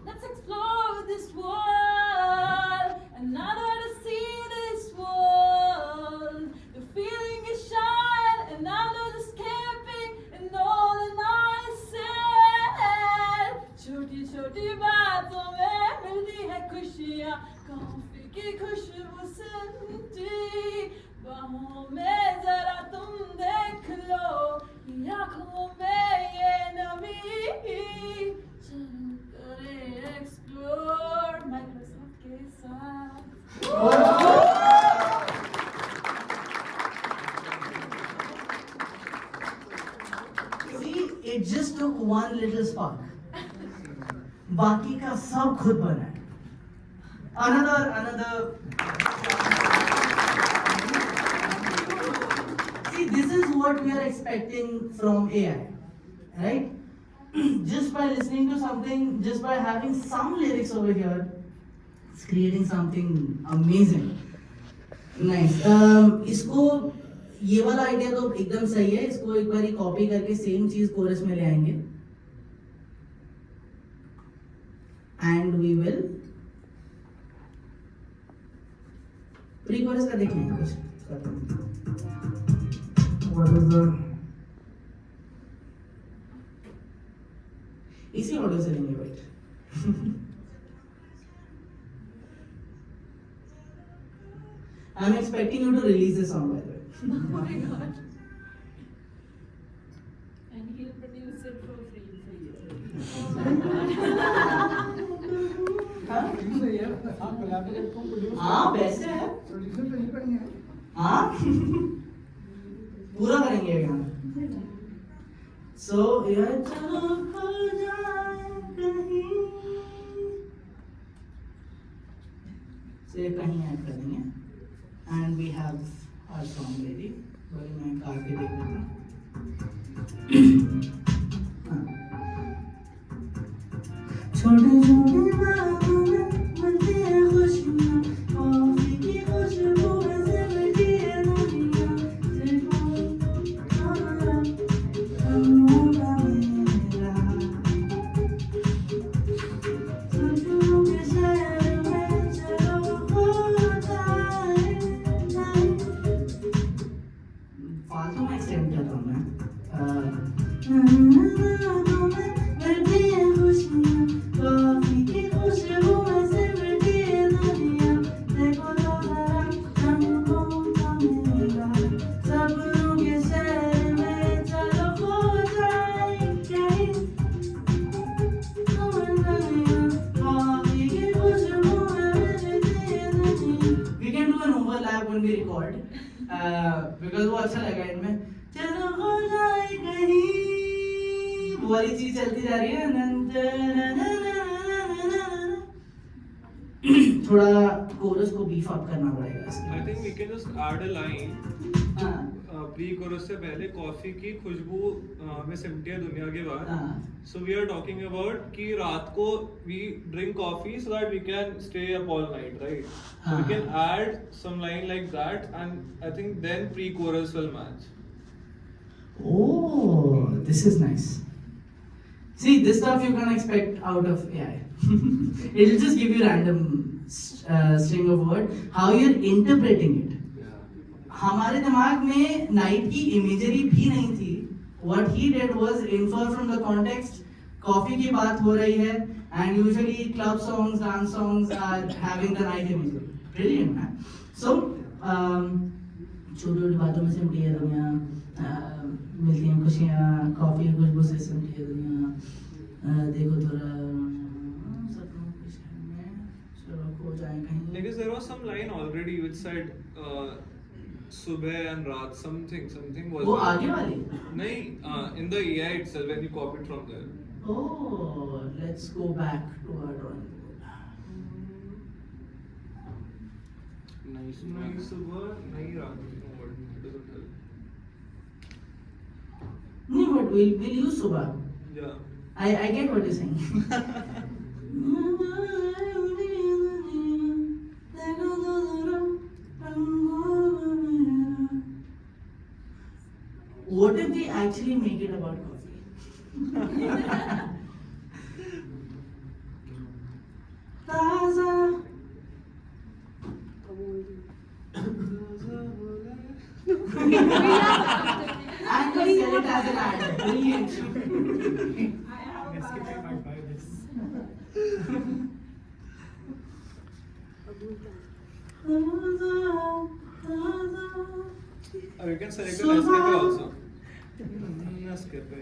Let's explore this world. Another to see this world. The feeling is shy, another is camping, and all the night said. छोटी छोटी बातों में मिलती है कॉफी की खुशबू संजी बाहों में जरा तुम देख लो आँखों में ये नमी चलो करें एक्सप्लोर माइक्रोसॉफ्ट के साथ See, it just took one little spark. बाकी का सब खुद बना है. Another. See, this is what we are expecting from AI, right? Just by listening to something, just by having some lyrics over here, it's creating something amazing. Nice. इसको ये वाला idea तो एकदम सही है. इसको एक बारी कॉपी करके सेम चीज कोरस में ले आएंगे. And we will pre-chorus का देख लेंगे कुछ. What is the इसी ऑर्डर से लेंगे. Wait. I'm expecting you to release this song, by the way. Oh my god. And he'll produce it for free for you. Oh my god. हाँ best है. हाँ पूरा करेंगे यहाँ. So यार चलो खो जाए कहीं. So ये कहीं ऐड कर देंगे. And we have our song ready. बड़ी मैं गा के देख लेता हूँ. छोटे छोटे बातों में बनती है खुशियाँ. कॉफी की खुशबू में सिमटी है दुनिया. सपनों के शहर में चलो खो जाए. फालतू में एक्सटेंड करता हूँ मैं. बनती है खुशियाँ. कॉफी की खुशबू में सिमटी है दुनिया. देखो तो जरा हमको मेरा. सपनों के शहर में चलो खो जाए कहीं. कॉफी की खुशबू में सिमटी है दुनिया. We can do an overlap when we record. Because वो अच्छा लगा इनमें. चलो हो जाए कहीं. वो वाली चीज चलती जा रही है. थोड़ा कोरस को बीफ अप करना पड़ेगा इसमें. I think we can just add a line. Pre-chorus से पहले कॉफी की खुशबू में सिमटी है दुनिया के बाद. So we are talking about कि रात को we drink coffee so that we can stay up all night, right? So we can add some line like that, and I think then pre-chorus will match. Oh, this is nice. See, this stuff you can expect out of AI. It will just give you random string of word. How you're interpreting it. हमारे दिमाग में night की imagery भी नहीं थी. What he did was infer from the context. Coffee की बात हो रही है, and usually club songs, dance songs are having the night imagery. Brilliant, man. So, छोटी-छोटी बातों में सिमटी है दुनिया. मिलती हैं खुशियाँ. कॉफी की खुशबू से सिमटी है दुनिया. देखो थोड़ा सपनों के शहर में चलो खो जाए कहीं. Because there was some line already which said सुबह and रात something was. वो आगे वाली. नहीं, in the AI itself when you copied from there. Oh, let's go back to our drawing board. नहीं सुबह नहीं रात. No, but it doesn't help. No, but we'll use Subha. Yeah. I get what you're saying. What if we actually make it about coffee? Taza. I'm going to sell it as an ad. Brilliant. Or you can select the Nescafe also. Nescafe.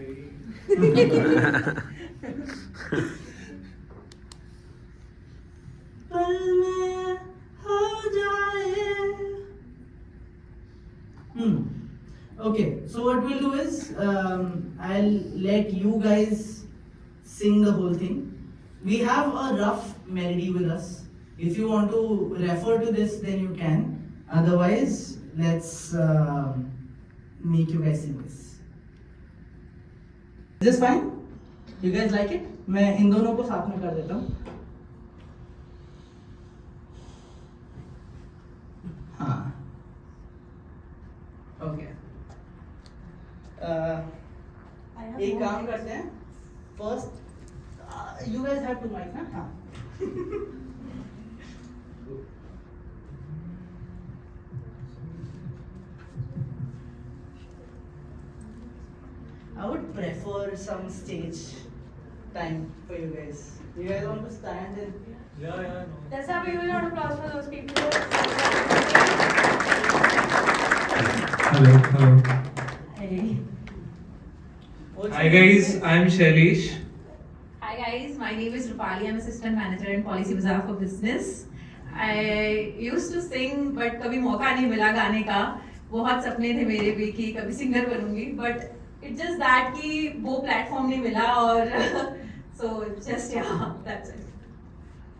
Okay, so what we'll do is I'll let you guys sing the whole thing. We have a rough melody with us. If you want to refer to this, then you can. Otherwise, let's make you guys sing this. Is this fine? You guys like it? मैं इन दोनों को साथ में कर देता हूँ. हाँ. Okay. एक काम करते हैं. First, you guys have to mic ना? हाँ. I would prefer some stage time for you guys. You guys want to stand and Yeah. Let's have a huge round of applause for those people. Hello. Hey. Hi guys, I'm Shailesh. Hi guys, my name is Rupali. I'm assistant manager in Policy Bazaar for Business. I used to sing, but कभी मौका नहीं मिला गाने का. बहुत सपने थे मेरे भी कि कभी singer बनूंगी, but it's just that कि वो platform नहीं मिला और so just yeah, that's it.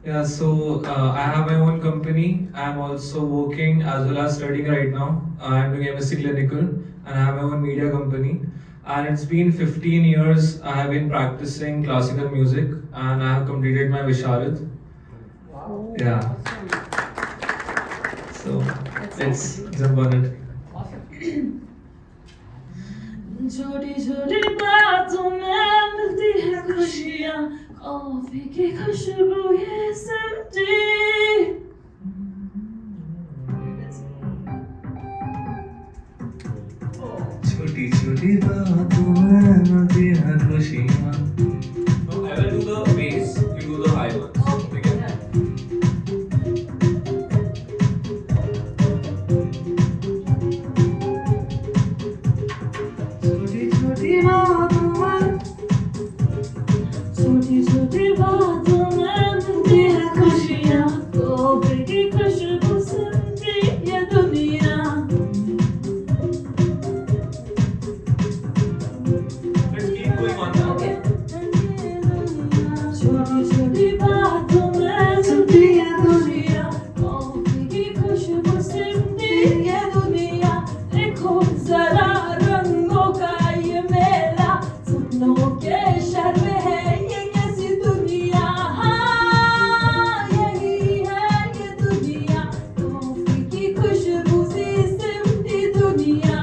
Yeah, so I have my own company. I'm also working as well as studying right now. I'm doing MSc Clinical and I have my own media company. And it's been 15 years I have been practicing classical music and I have completed my Visharat. Wow. Yeah. So let's jump on it. छोटी छोटी बातों में मिलती है खुशियाँ coffee की खुशबू ये सिमटी छोटी छोटी बातों में मिलती है खुशियाँ. No, I will do the bass. You do the high ones. Okay. छोटी छोटी बातों में मिलती है खुशियाँ कॉफी की खुशबू सिमटी ये दुनिया Let's keep going on that. Okay. छोटी छोटी बातों में मिलती है खुशियाँ कॉफी की खुशबू सिमटी ये दुनिया देखो जरा रंगों का ये मेला सपनों के शहर में है ये कैसी दुनिया हाँ यही है ये दुनिया कॉफी की खुशबू से सिमटी दुनिया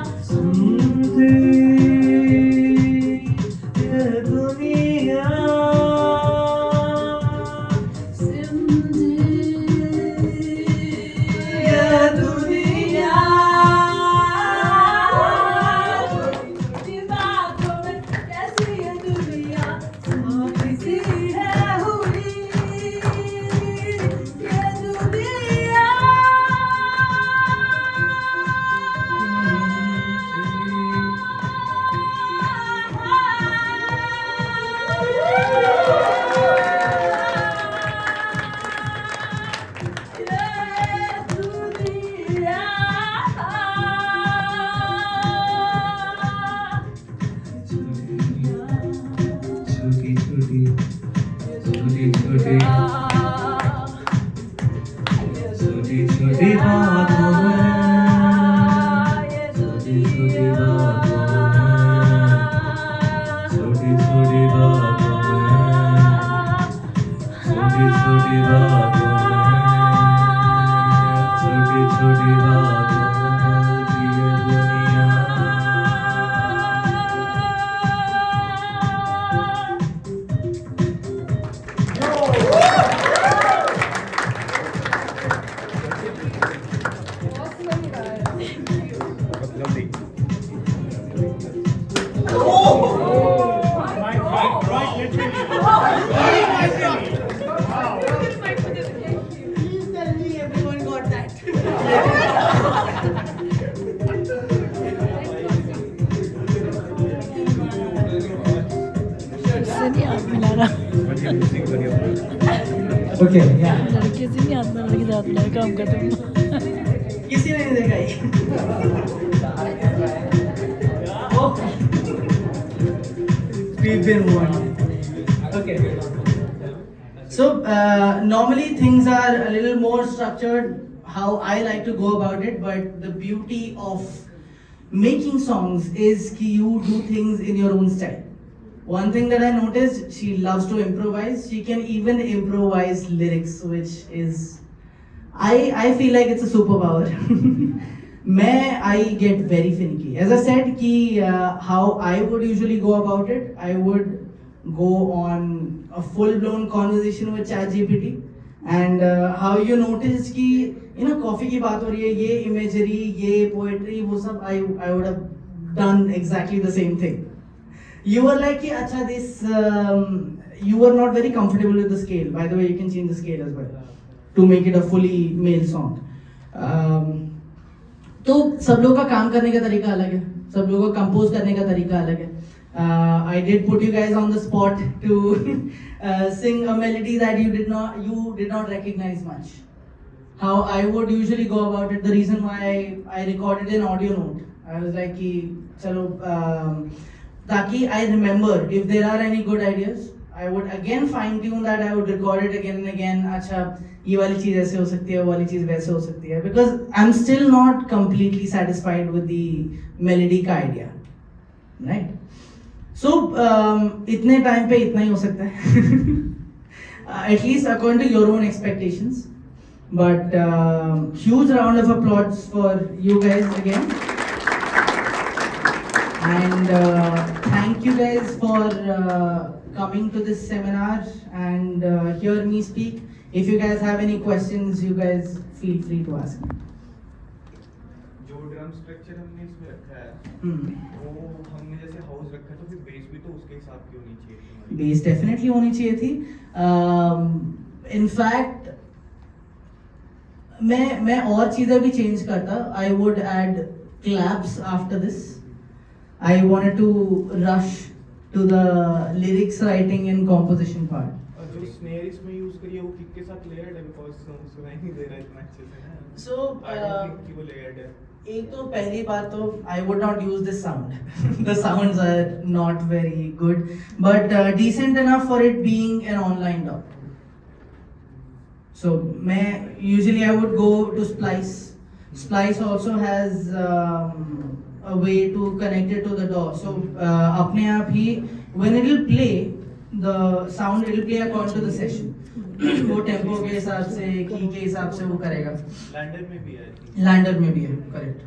please tell me Okay, yeah. लड़के से नहीं हाथ में लड़के हाथ में काम करते हैं किसी ने नहीं देखा ये। We've been warned. Okay. So normally things are a little more structured how I like to go about it, but the beauty of making songs is कि you do things in your own style. One thing that I noticed, she loves to improvise. She can even improvise lyrics, which is I feel like it's a superpower. I get very finicky. As I said, कि how I would usually go about it, I would go on a full-blown conversation with ChatGPT, and how you notice कि coffee की बात हो रही है, ये imagery, ये poetry, वो सब I would have done exactly the same thing. You were like कि अच्छा this you were not very comfortable with the scale. By the way, you can change the scale as well to make it a fully male song. तो सब लोग का काम करने का तरीका अलग है, सब लोगों का कंपोज करने का तरीका अलग है. I did put you guys on the spot to sing a melody that you did not recognize much. How I would usually go about it, the reason why I recorded an audio note, I was like कि चलो ताकि I remember if there are any good ideas, I would again fine tune that, I would record it again and again. अच्छा ये वाली चीज़ ऐसे हो सकती है, वो वाली चीज़ वैसे हो सकती है, because I'm still not completely satisfied with the melody का idea, right? So इतने टाइम पे इतना ही हो सकता है, at least according to your own expectations. But huge round of applause for you guys again. And thank you guys for coming to this seminar and hear me speak. If you guys have any questions, you guys feel free to ask me. जो drum structure हमने इसमें रखा है वो हमने जैसे house रखा है तो फिर बेस भी तो उसके हिसाब की होनी चाहिए थी. बेस डेफिनेटली होनी चाहिए थी. इनफैक्ट मैं और चीज़ें भी चेंज करता. I would add claps after this. I wanted to rush to the lyrics writing and composition part. और जो स्नेयर इसमें यूज करिए वो किक के साथ लेयर्ड है बिकॉज़ सुनाई नहीं दे रहा है इतना अच्छे से ना. So I don't think कि वो लेयर्ड है. एक तो पहली बात तो I would not use this sound. The sounds are not very good, but decent enough for it being an online doc. So मैं usually I would go to Splice. Splice also has a way to connect it to the DAW. So अपने आप ही when it will play the sound, it will play according to the session. वो tempo के हिसाब से, की के हिसाब से वो करेगा. लैंडर में भी है. लैंडर में भी है, correct.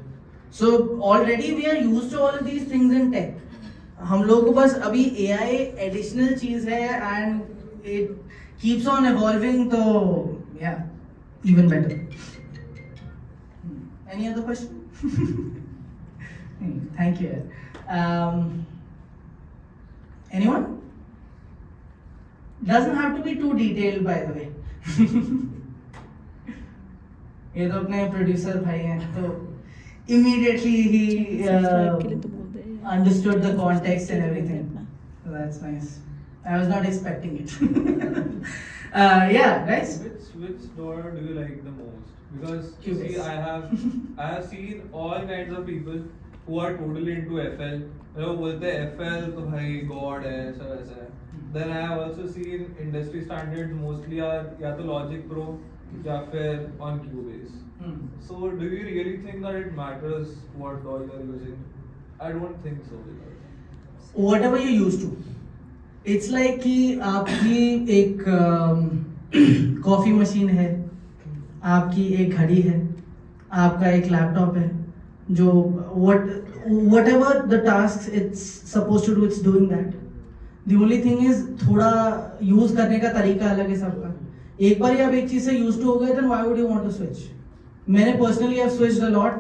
So already we are used to all of these things in tech. हम लोगों को बस अभी AI additional चीज है and it keeps on evolving. तो yeah, even better. Any other question? Thank you. Anyone? Doesn't have to be too detailed, by the way. ये तो अपने प्रोड्यूसर भाई हैं, तो immediately he understood the context and everything. So that's nice. I was not expecting it. Yeah, guys. Which door do you like the most? Because you Cubase. see, I have seen all kinds of people who are totally into FL. वो बोलते हैं FL तो भाई God है, ऐसा वैसा है. Then I have also seen industry standards mostly are या तो Logic Pro या फिर on Cubase. So do you really think that it matters what DAW you are using? I don't think so. Whatever you used to. It's like कि आपकी एक coffee machine है, आपकी एक घड़ी है, आपका एक लैपटॉप है, जो whatever the tasks it's supposed to do, it's doing that. The only thing is थोड़ा यूज करने का तरीका अलग है सबका. एक बार आप एक चीज से यूज टू हो गए, then why would you want to switch? मैंने personally have switched a lot.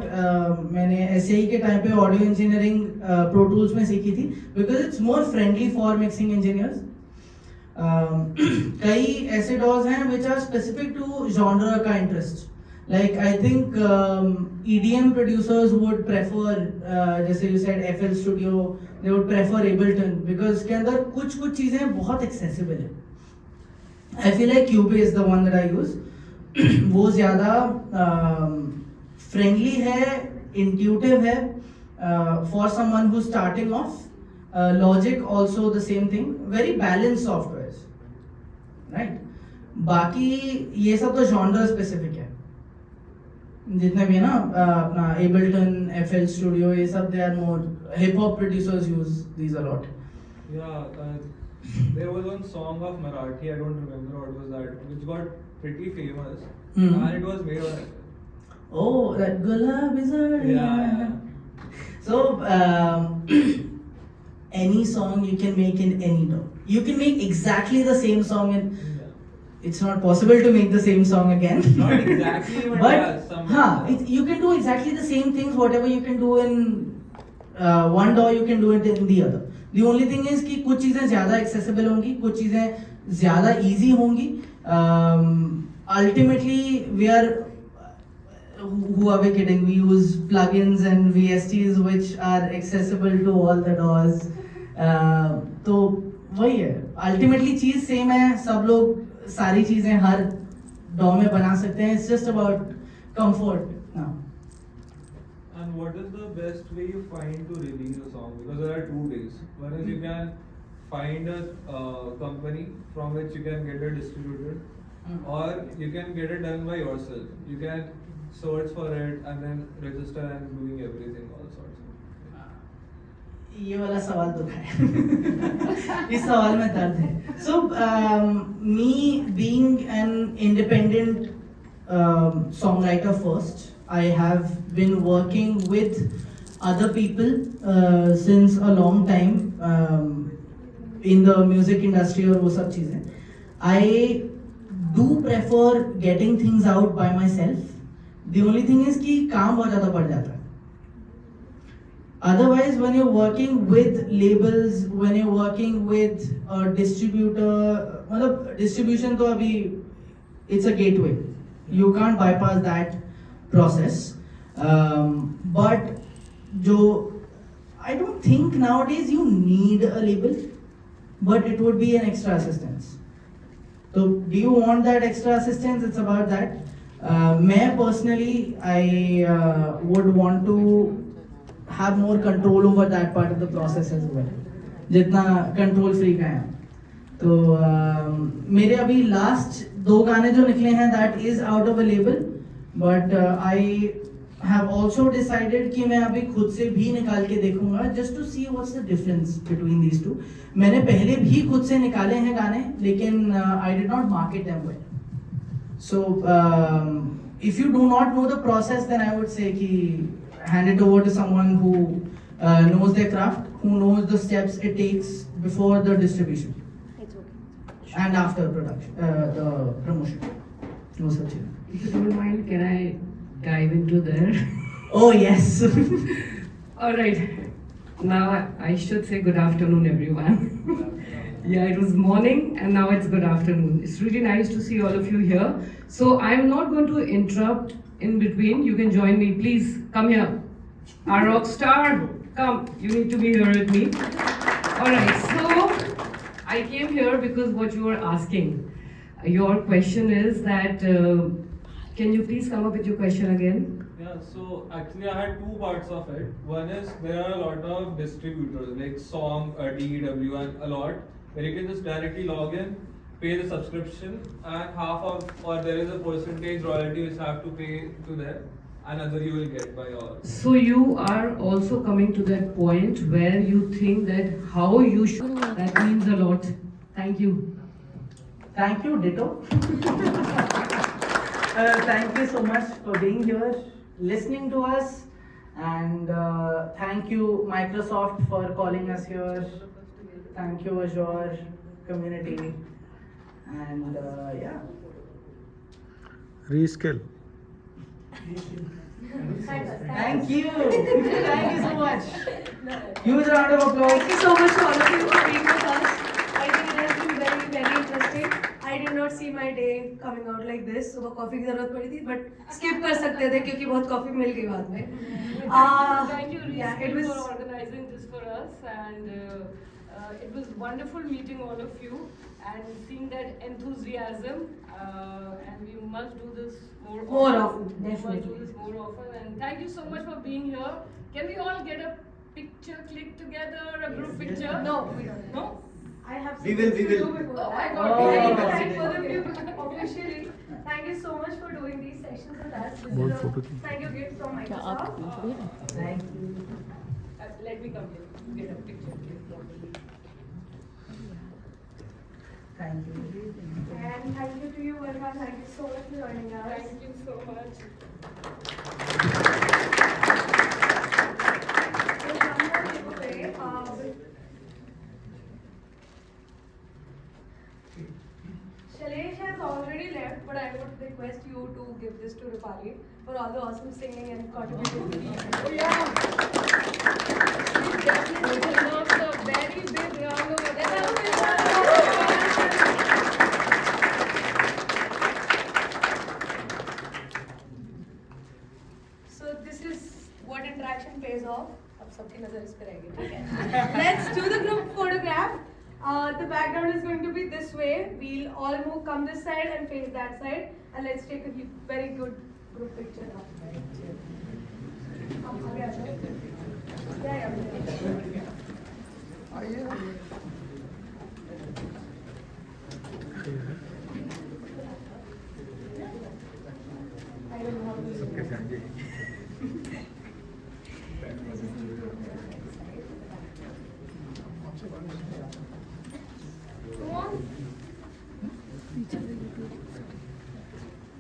मैंने एसएई के टाइम पे ऑडियो इंजीनियरिंग प्रो टूल्स में सीखी थी because it's more friendly for mixing engineers. कई ऐसे डॉज हैं which are specific to genre का interest. Like I think EDM producers would prefer, जैसे you said FL studio, they would prefer Ableton because के अंदर कुछ चीज़ें बहुत एक्सेसिबल है. I feel like Cubase is the one that I use. वो ज़्यादा friendly है, intuitive है for someone who's starting off. Logic also the same thing. Very balanced softwares, right? बाकी ये सब तो genre specific है. जितने भी है ना अपना Ableton, FL Studio ये सब they are more hip hop producers use these a lot. Yeah, there was one song of Marathi, I don't remember what was that, which got pretty famous, and it was made on FL. Oh, that Gulab is a Yeah. So any song you can make in any DAW. You can make exactly the same song in. It's not possible to make the same song again. Not exactly, but yeah, some. You can do exactly the same things. Whatever you can do in one DAW, you can do it in the other. The only thing is कि कुछ चीजें ज़्यादा accessible होंगी, कुछ चीजें ज़्यादा easy होंगी. Ultimately, we are. Who are we kidding? We use plugins and VSTs which are accessible to all the DAWs. तो वही है. Ultimately चीज same है. सब लोग सारी चीजें हर DAW में बना सकते हैं. It's just about comfort now. And what is the best way you find to release a song? Because there are two ways. One is you can find a company from which you can get it distributed, or you can get it done by yourself. You can search for it and then register and doing everything, all sorts. ये वाला सवाल तो है. इस सवाल में दर्द है. So me being an independent songwriter first, I have been working with other people since a long time in the music industry और वो सब चीजें. I do prefer getting things out by myself. The only thing is कि काम बहुत ज़्यादा बढ़ जाता है. Otherwise, when you're working with labels, when you're working with a distributor, मतलब distribution तो अभी it's a gateway. You can't bypass that process. But जो I don't think nowadays you need a label, but it would be an extra assistance. So do you want that extra assistance? It's about that. मैं personally I would want to have more control over that part of the process as well. जितना control free का है. तो मेरे अभी last 2 गाने जो निकले हैं that is out of a label, but I have also decided कि मैं अभी खुद से भी निकाल के देखूंगा just to see what's the difference between these two. मैंने पहले भी खुद से निकाले हैं गाने, लेकिन I did not market them well. So if you do not know the process, then I would say कि hand it over to someone who knows their craft, who knows the steps it takes before the distribution. It's okay. And after production, the promotion. No such thing. If you don't mind, can I dive into there? Oh yes. All right. Now I should say good afternoon, everyone. Yeah, it was morning and now it's good afternoon. It's really nice to see all of you here. So I'm not going to interrupt in between. You can join me. Please come here. Our rock star, come. You need to be here with me. All right. So I came here because what you were asking. Your question is that. Can you please come up with your question again? Yeah, so actually I had 2 parts of it. One is there are a lot of distributors like Song, DEW and a lot where you can just directly log in, pay the subscription, and half of, or there is a percentage royalty which have to pay to them, and other you will get by all. So you are also coming to that point where you think that how you should, that means a lot. Thank you. Thank you, Ditto. Thank you so much for being here, listening to us, and thank you Microsoft for calling us here. Thank you Azure community, and yeah. Reskill. Thank you. Thank you so much. Huge round of applause. Thank you so much to all of you for being with us. I think it has been very, very interesting. I did not see my day coming out like this. सुबह coffee की जरूरत पड़ी थी, but skip कर सकते थे क्योंकि बहुत कॉफी मिल गई बाद में. Thank you, Yeah, it Reskill, was. for organizing this for us, and It was wonderful meeting all of you and seeing that enthusiasm. And we must do this more often. We must do this more often. And thank you so much for being here. Can we all get a picture click together, a group picture? No, we don't. No? I have We will. to do before Oh that. my God. Thank both of you officially. Thank you so much for doing these sessions with us. This is a thank you gift from Microsoft. Thank you. Let me come here. Get a picture click. Thank you. And thank you to you, Varga. Thank you so much for joining us. Thank you so much. There's one more giveaway. Shailesh has already left, but I would request you to give this to Rupali for all the awesome singing and contributing to the event. Oh yeah. She definitely deserves a very big round of applause. So this is what interaction pays off. अब सबकी नजर इस पे रहेगी, ठीक है? Let's do the group photograph. The background is going to be this way. We'll all move, come this side and face that side, and let's take a very good group picture now. आगे आ जाओ. Yeah. I don't know how to do it.